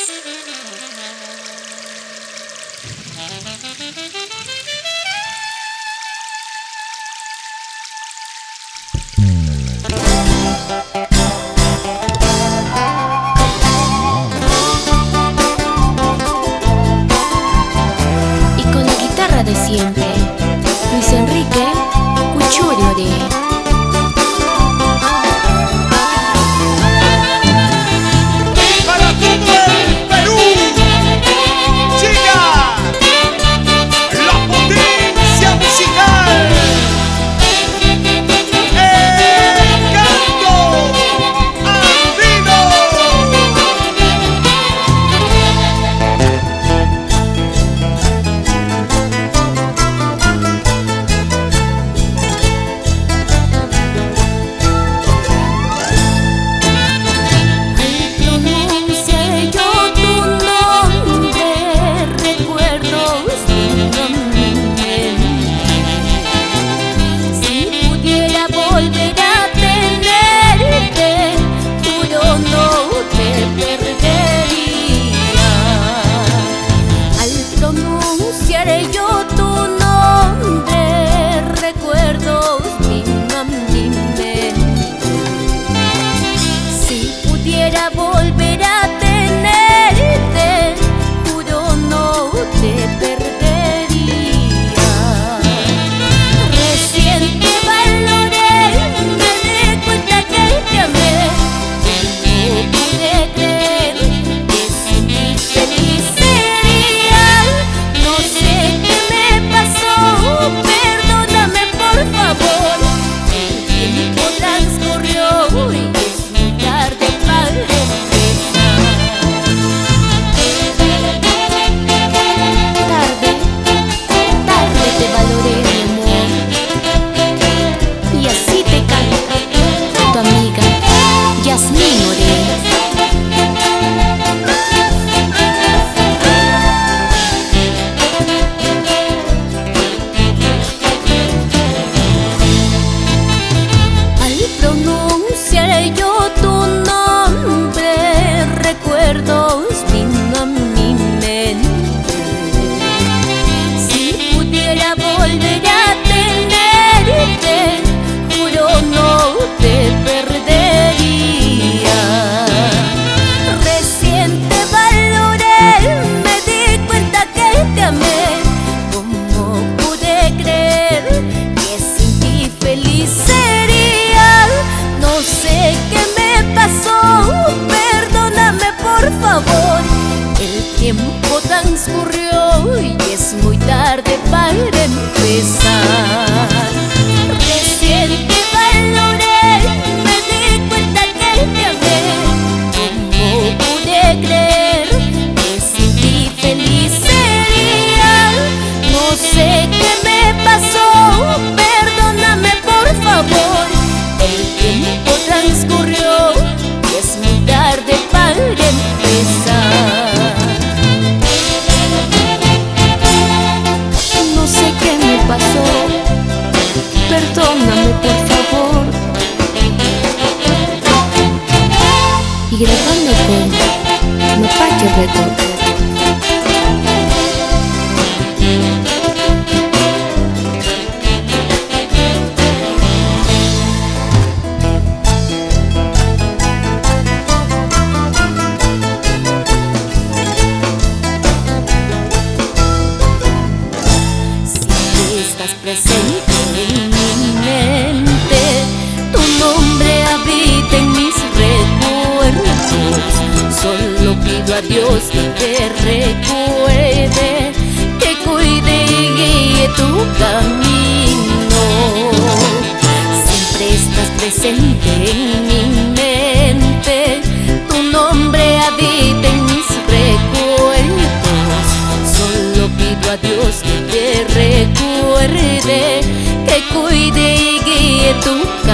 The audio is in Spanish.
Y con la guitarra de siempre, Luis Enrique Cuchuriore. Volver a tenerte, juro no te perdería. Recién te valoré, me di cuenta que te amé. No pude creer que sin ti feliz sería. No sé qué me pasó, perdóname por favor. El tiempo transcurrió y es muy tarde para tiempo transcurrió y es muy tarde para empezar. Recién te valoré, me di cuenta que te amé. ¿Cómo pude creer que sin ti feliz sería? No sé qué me pasó, perdóname por favor. El tiempo transcurrió y es muy tarde para empezar. Perdóname por favor. Y grabando con Mapache Records. Si estás presente en mi mente, tu nombre habita en mis recuerdos. Solo pido a Dios que te recuerde, que cuide y guíe tu camino. Siempre estás presente en mi mente, tu nombre habita en mis recuerdos. Solo pido a Dios que te recuerde, que cuide y guíe tu camino.